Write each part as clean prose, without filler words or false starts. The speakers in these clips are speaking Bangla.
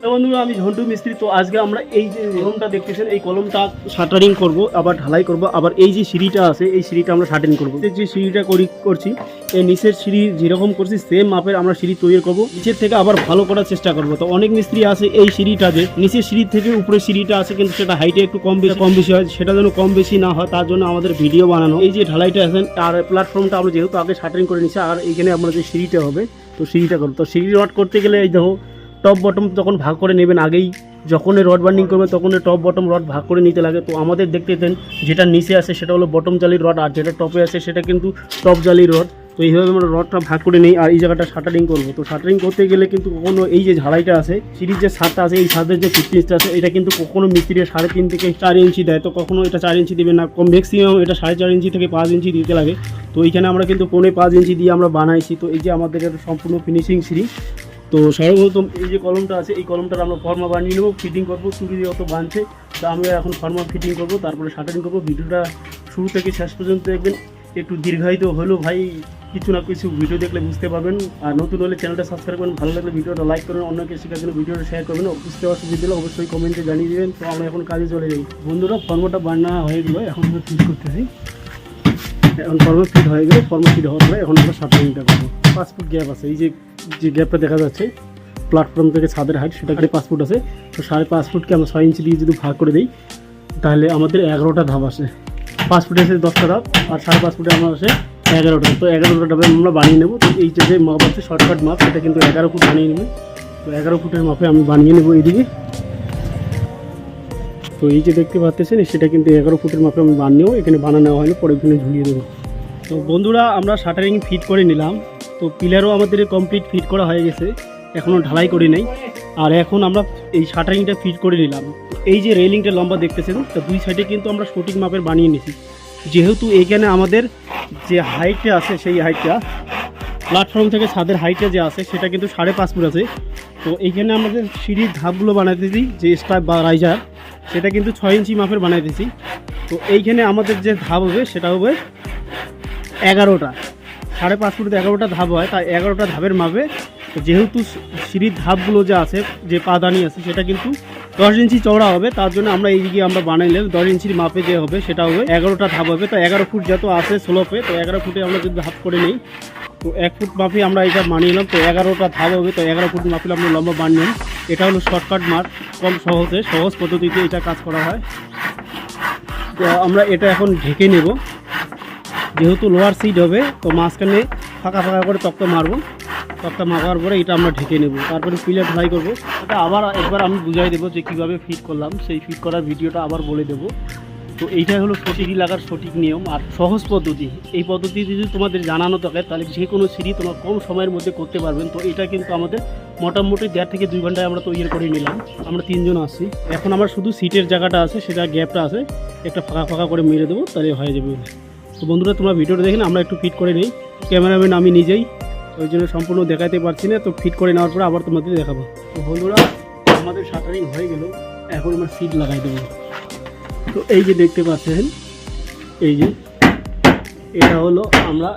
হ্যালো বন্ধুরা, আমি ঝন্টু মিস্ত্রি। তো আজকে আমরা এই যে কলমটা দেখতেছেন, এই কলমটা শাটারিং করব, আবার ঢালাই করব, আবার এই যে সিঁড়িটা আছে এই সিঁড়িটা আমরা শাটারিং করব। যে সিঁড়িটা করছি এই নিচের সিঁড়ি যেরকম করছি সেম মাপের আমরা সিঁড়ি তৈরি করব, নিচের থেকে আবার ভালো করার চেষ্টা করব। তো অনেক মিস্ত্রি আছে এই সিঁড়িটা যে নিচের সিঁড়ি থেকে উপরে সিঁড়িটা আছে কিন্তু সেটা হাইটে একটু কম বেশি হয়, সেটা যেন কম বেশি না হয় তার জন্য আমাদের ভিডিও বানানো। এই যে ঢালাইটা আছে আর প্ল্যাটফর্মটা আমরা যেহেতু আগে শাটারিং করে নিচ্ছি, আর এইখানে আমরা যে সিঁড়িটা হবে তো সিঁড়িটা করবো। তো সিঁড়ি রড করতে গেলে এই দেখো টপ বটম যখন ভাগ করে নেবেন, আগেই যখন রড বান্ডিং করবেন তখন টপ বটম রড ভাগ করে নিতে লাগে। তো আমাদের দেখতে দেন যেটা নিচে আছে সেটা হলো বটম জালির রড, আর যেটা টপে আছে সেটা কিন্তু টপ জালির রড। তো এইভাবে আমরা রডটা ভাগ করে নিই আর এই জায়গাটা শাটারিং করবো। তো শাটারিং করতে গেলে কিন্তু কখনো এই যে ঝাড়াইটা আছে সিঁড়ির যে ছাদটা আছে এই ছাদের যে ফিটনেসটা আছে এটা কিন্তু কখনো মিস্ত্রি 3.5 থেকে 4 ইঞ্চি দেয়, তো কখনো এটা 4 ইঞ্চি দেবে না, কম ম্যাক্সিমাম এটা 4.5 ইঞ্চি থেকে 5 ইঞ্চি দিতে লাগে। তো এইখানে আমরা কিন্তু 4.5 ইঞ্চি দিয়ে আমরা বানাইছি। তো এই যে আমাদের এটা সম্পূর্ণ ফিনিশিং সিঁড়ি। তো সর্বপ্রথম এই যে কলমটা আছে এই কলমটার আমরা ফর্মা বানিয়ে নেবো, ফিটিং করবো। চুরি যত বাঁধছে তো আমরা এখন ফর্মা ফিটিং করবো, তারপরে শাটারিং করবো। ভিডিওটা শুরু থেকে শেষ পর্যন্ত দেখবেন, একটু দীর্ঘায়িত হলেও ভাই কিছু না কিছু ভিডিও দেখলে বুঝতে পারবেন। আর নতুন হলে চ্যানেলটা সাবস্ক্রাইব করবেন, ভালো লাগলে ভিডিওটা লাইক করবেন, অন্যকে শেখার জন্য ভিডিওটা শেয়ার করবেন। বুঝতে অসুবিধা হলে অবশ্যই কমেন্টে জানিয়ে দেবেন। তো আমরা এখন কাজে চলে যাই। বন্ধুরা ফর্মাটা বানানো হয়ে গেলো, এখন আমরা ফিট করতেছি। এখন ফর্মা ফিট হয়ে গেলে ফর্মা ফিট হওয়ার পরে এখন আমরা শাটারিংটা করবো। 5 ফুট গ্যাপ আছে, এই যে গ্যাপটা দেখা যাচ্ছে প্ল্যাটফর্ম থেকে ছাদের হাইট সেটা 5 ফুট আছে। তো 5.5 ফুটকে আমরা 6 ইঞ্চি দিয়ে যদি ভাগ করে দিই তাহলে আমাদের 11টা ধাপ আসে। 5 ফুটে আছে 10টা ধাপ আর 5.5 ফুটে আমরা আসে 11টা। তো 11টা ধাপে আমরা বানিয়ে নেবো। তো এইটা যে মাপ আছে শর্টকাট মাপ সেটা কিন্তু 11 ফুট বানিয়ে নেবে। তো 11 ফুটের মাপে আমি বানিয়ে নেবো এইদিকে। তো এই যে দেখতে পাচ্ছেন সেটা কিন্তু 11 ফুটের মাপে আমি বানিয়েও এখানে বানানো হয়নি, পরে এখানে ঝুলিয়ে দেবো। তো বন্ধুরা আমরা শাটারিং ফিট করে নিলাম। তো পিলারও আমাদের কমপ্লিট ফিট করা হয়ে গেছে, এখনও ঢালাই করি নাই। আর এখন আমরা এই শাটারিংটা ফিট করে নিলাম। এই যে রেলিংটা লম্বা দেখতেছেন তো দুই সাইডে কিন্তু আমরা সঠিক মাপের বানিয়ে নিয়েছি। যেহেতু এইখানে আমাদের যে হাইটটা আছে সেই হাইটটা প্ল্যাটফর্ম থেকে ছাদের হাইটটা যে আছে সেটা কিন্তু 5.5 ফুট আছে। তো এইখানে আমাদের সিঁড়ির ধাপগুলো বানাইতেছি যে স্টার বা রাইজার সেটা কিন্তু 6 ইঞ্চি মাপের বানাইতেছি। তো এইখানে আমাদের যে ধাপ হবে সেটা হবে 11টা। 5.5 ফুটে 11টা ধাপ হয়, তাই 11টা ধাপের মাপে। যেহেতু সিঁড়ির ধাপগুলো যে আছে যে পাদানি আছে সেটা কিন্তু 10 ইঞ্চি চওড়া হবে, তার জন্য আমরা এইদিকে আমরা বানাইলে 10 ইঞ্চির মাপে যে হবে সেটা হবে 11টা ধাপ হবে। তো 11 ফুট যত আছে স্লোপে, তো 11 ফুটে আমরা যদি ধাপ করে নিই তো 1 ফুট মাপে আমরা এটা বানিয়ে নিলাম। তো 11টা ধাপ হবে, তো 11 ফুট মাপে আমরা লম্বা বানিয়ে নিলাম। এটা হলো শর্টকাট মাপ, কম সহজ পদ্ধতিতে এটা কাজ করা হয়। তো আমরা এটা এখন ঢেকে নেব, যেহেতু লোয়ার সিট হবে তো মাঝখানে ফাঁকা করে তক্তা মারবো। তক্তা মারার পরে এটা আমরা ঢেকে নেব, তারপরে পিলার ঢালাই করবো। এটা আবার একবার আমি বুঝাই দেবো যে কীভাবে ফিট করলাম, সেই ফিট করার ভিডিওটা আবার বলে দেবো। তো এইটাই হলো সিঁড়ি লাগার সঠিক নিয়ম আর সহজ পদ্ধতি। এই পদ্ধতি যদি তোমাদের জানানো থাকে তাহলে যে কোনো সিঁড়ি তোমার কম সময়ের মধ্যে করতে পারবেন। তো এটা কিন্তু আমাদের মোটামুটি 1.5 থেকে 2 ঘন্টায় আমরা তৈরি করে নিলাম। আমরা 3 জন আসছি, এখন আমার শুধু সিটের জায়গাটা আছে সেটা গ্যাপটা আছে একটা ফাঁকা করে মেরে দেবো, তাহলে হয়ে যাবে। তো বন্ধুরা তোমরা ভিডিওটা দেখেন, আমরা একটু ফিট করে নিই। ক্যামেরাম্যান আমি নিজেই, ওই জন্য সম্পূর্ণ দেখাতে পারছি না। তো ফিট করে নেওয়ার পরে আবার তোমাদের দেখাবো। তো বন্ধুরা আমাদের শাটারিং হয়ে গেল, এখন আমরা সিট লাগাই দেবো। তো এই যে দেখতে পাচ্ছেন এই যে এটা হলো আমরা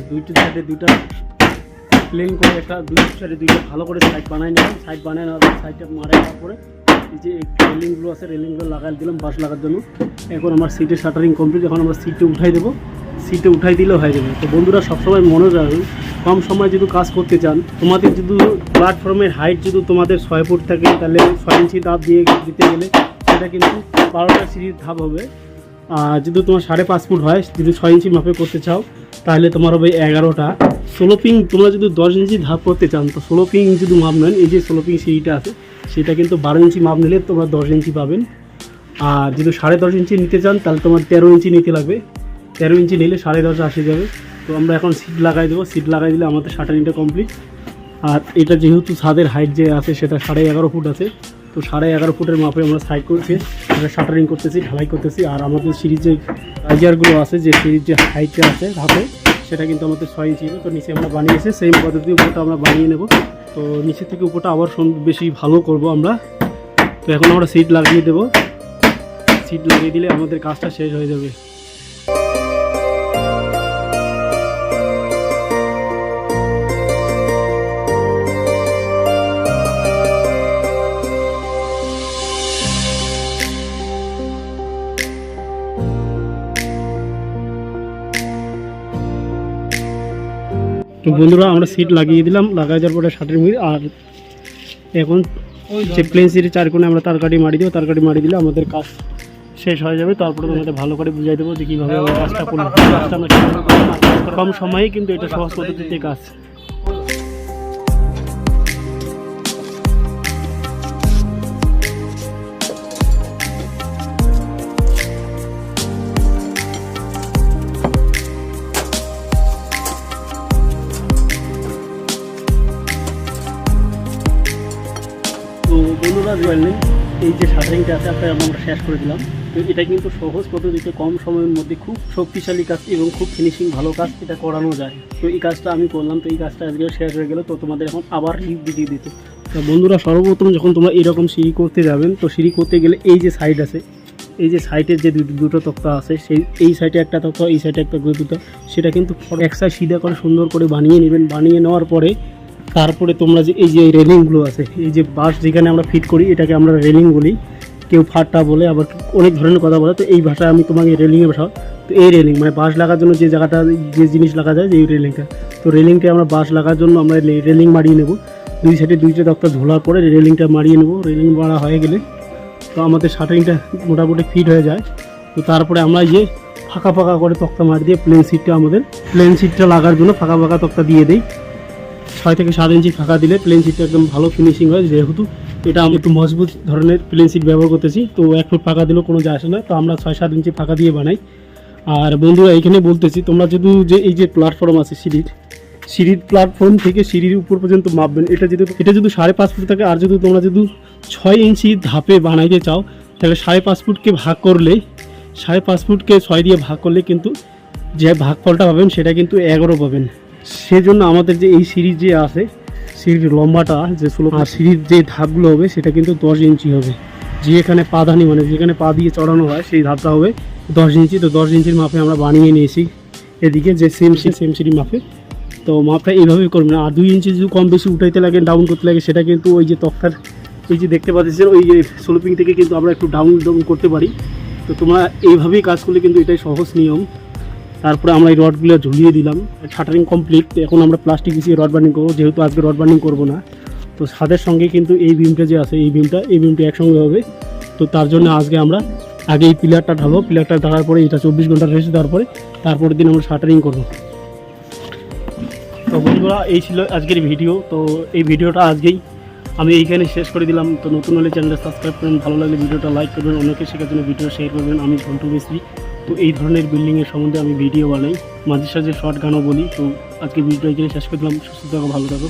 দুইটা সাইডে দুইটা প্লেন করে একটা দুই সাইডে দুইটা ভালো করে সাইড বানাই নিলাম। সাইড বানিয়ে নেওয়ার পর সাইডটা মারাই নেওয়ার পরে এই যে রেলিংগুলো আছে রেলিংগুলো লাগাই দিলাম বাঁশ লাগার জন্য। এখন আমার সিটের শাটারিং কমপ্লিট, এখন আমরা সিটে উঠাই দেবো। সিটে উঠাই দিলেও হয়ে যাবে। তো বন্ধুরা সবসময় মনে রাখবেন, কম সময় যদি কাজ করতে চান, তোমাদের যদি প্ল্যাটফর্মের হাইট যদি তোমাদের 6 ফুট থাকে তাহলে 6 ইঞ্চি ধাপ দিয়ে দিতে গেলে সেটা কিন্তু 12টা সিঁড়ির ধাপ হবে। আর যদি তোমার 5.5 ফুট হয়, যদি 6 ইঞ্চি মাপে করতে চাও তাহলে তোমার হবে 11টা। স্লোপিং তোমরা যদি 10 ইঞ্চি ধাপ করতে চান তো স্লোপিং যদি মাপ নেন, এই যে স্লোপিং সিঁড়িটা আছে সেটা কিন্তু 12 ইঞ্চি মাপ নিলে তোমরা 10 ইঞ্চি পাবেন। আর যদি 10.5 ইঞ্চি নিতে চান তাহলে তোমার 13 ইঞ্চি নিতে লাগবে। 13 ইঞ্চি নিলে 10.5 আসে যাবে। তো আমরা এখন সিট লাগাই দেবো। সিট লাগাই দিলে আমাদের শাটারিংটা কমপ্লিট। আর এটা যেহেতু ছাদের হাইট যে আছে সেটা 11.5 ফুট আছে, তো 11.5 ফুটের মাপে আমরা সাইড করছি, আমরা শাটারিং করতেছি, ঢালাই করতেছি। আর আমাদের সিঁড়ির যে রাইজারগুলো আছে, যে সিঁড়ির যে হাইটটা আছে ধাপে সেটা কিন্তু আমাদের 6 ইঞ্চি। তো নিচে আমরা বানিয়েছি সেম পদ্ধতি, উপরটা আমরা বানিয়ে নেব। তো নিচে থেকে উপরটা আবার বেশি ভালো করব আমরা। তো এখন আমরা সিট লাগিয়ে দেবো। সিট লাগিয়ে দিলে আমাদের কাজটা শেষ হয়ে যাবে। তো বন্ধুরা আমরা সিট লাগিয়ে দিলাম, লাগাই দেওয়ার পরে শাটারিং আর এখন যে প্লেন সিটের 4 কোণে আমরা তারকাটি মারি দেবো, তারকাটি মারি দিলে আমাদের কাজ শেষ হয়ে যাবে। তারপরে তোমাদের ভালো করে বুঝাই দেবো যে কীভাবে আমরা কাজটা করবো, কাজটা আমরা কীভাবে করবো। কম সময়ে কিন্তু এটা সহজ পদ্ধতিতে কাজ। তো বন্ধুরা জানলেন এই যে শাটারিংটা আছে আপনার আমরা শেষ করে দিলাম। তো এটা কিন্তু সহজ পদ্ধতিতে কম সময়ের মধ্যে খুব শক্তিশালী কাজ এবং খুব ফিনিশিং ভালো কাজ এটা করানো যায়। তো এই কাজটা আমি করলাম, তো এই কাজটা আজকে শেষ হয়ে গেল। তো তোমাদের এখন আবার রিপ দিয়ে দিতে। তো বন্ধুরা সর্বপ্রথম যখন তোমরা এরকম সিঁড়ি করতে যাবেন, তো সিঁড়ি করতে গেলে এই যে সাইড আছে, এই যে সাইডের যে দুটো তক্তা আছে, সেই এই সাইডে একটা তক্তা, এই সাইডে একটা দুটো, সেটা কিন্তু এক সাইড সিধা করে সুন্দর করে বানিয়ে নেবেন। বানিয়ে নেওয়ার পরে তারপরে তোমরা যে এই যে রেলিংগুলো আছে, এই যে বাঁশ যেখানে আমরা ফিট করি এটাকে আমরা রেলিং বলি, কেউ ফাটটা বলে, আবার অনেক ধরনের কথা বলে। তো এই ভাষায় আমি তোমাকে রেলিংয়ে বসাও। তো এই রেলিং মানে বাঁশ লাগার জন্য যে জায়গাটা যে জিনিস লাগা যায়, যে এই রেলিংটা, তো রেলিংটা আমরা বাঁশ লাগার জন্য আমরা রেলিং মারিয়ে নেব। দুই সাইডে দুইটা তক্তা ঝোলার পরে রেলিংটা মারিয়ে নেব। রেলিং মারা হয়ে গেলে তো আমাদের শাটারিংটা মোটামুটি ফিট হয়ে যায়। তো তারপরে আমরা এই যে ফাঁকা ফাঁকা করে তক্তা মারি দিয়ে প্লেন সিটটা লাগার জন্য ফাঁকা ফাঁকা তক্তা দিয়ে দিই। 6 থেকে 7 ইঞ্চি ফাঁকা দিলে প্লেন সিটটা একদম ভালো ফিনিশিং হয়। যেহেতু এটা আমি একটু মজবুত ধরনের প্লেন সিট ব্যবহার করতেছি, তো 1 ফুট ফাঁকা দিলেও কোনো যায় আসে না। তো আমরা 6-7 ইঞ্চি ফাঁকা দিয়ে বানাই। আর বন্ধুরা এইখানে বলতেছি, তোমরা যদি যে এই যে প্ল্যাটফর্ম আছে সিঁড়ির প্ল্যাটফর্ম থেকে সিঁড়ির উপর পর্যন্ত মাপবেন। এটা যদি 5.5 ফুট থাকে, আর যদি তোমরা যদি 6 ইঞ্চি ধাপে বানাইতে চাও, তাহলে 5.5 ফুটকে ভাগ করলে 5.5 ফুটকে 6 দিয়ে ভাগ করলে কিন্তু যে ভাগফলটা পাবেন সেটা কিন্তু 11 পাবেন। সেজন্য আমাদের যে এই সিঁড়ি যে আছে, সিঁড়ির লম্বাটা যে স্লোপ আর সিঁড়ির যে ধাপগুলো হবে সেটা কিন্তু 10 ইঞ্চি হবে। যেখানে পাদানি মানে যেখানে পা দিয়ে চড়ানো হয় সেই ধাপটা হবে 10 ইঞ্চি। তো 10 ইঞ্চির মাপে আমরা বানিয়ে নিয়েছি এদিকে যে সেম সিঁড়ি মাপে। তো মাপটা এইভাবেই করবেন। আর 2 ইঞ্চি যদি কম বেশি উঠাইতে লাগে, ডাউন করতে লাগে, সেটা কিন্তু ওই যে তক্তার এই যে দেখতে পাচ্ছেন ওই যে স্লোপিং থেকে কিন্তু আমরা একটু ডাউন করতে পারি। তো তোমরা এইভাবেই কাজ করলে কিন্তু এটাই সহজ নিয়ম। তারপরে আমরা এই রডগুলো ঝুলিয়ে দিলাম। Shuttering complete. এখন আমরা প্লাস্টিক বিছিয়ে রড বার্নিং করবো, যেহেতু আজকে রড বার্নিং করবো না। তো ছাদের সঙ্গে কিন্তু এই বিমটা যে আছে, এই বিমটা একসঙ্গে হবে। তো তার জন্য আজকে আমরা আগে এই পিলারটা ঢালবো। পিলারটা ঢালার পরে এটা 24 ঘন্টা রেস্ট দেওয়ার পরে তারপরের দিন আমরা শাটারিং করবো। তো বন্ধুরা এই ছিল আজকের ভিডিও। তো এই ভিডিওটা আজকেই আমি এইখানে শেষ করে দিলাম। তো নতুন হলে চ্যানেলটা সাবস্ক্রাইব করবেন, ভালো লাগলে ভিডিওটা লাইক করবেন, অন্যকে শেখার জন্য ভিডিও শেয়ার করবেন। আমি ঘন্টু মিস্ত্রি। তো এই ধরনের বিল্ডিংয়ের সম্বন্ধে আমি ভিডিও বানাই, মাঝে সাঝে শর্ট গানও বলি। তো আজকে ভিডিওটা এখানে শেষ করে দিলাম। সুস্থ থাকো, ভালো থাকো।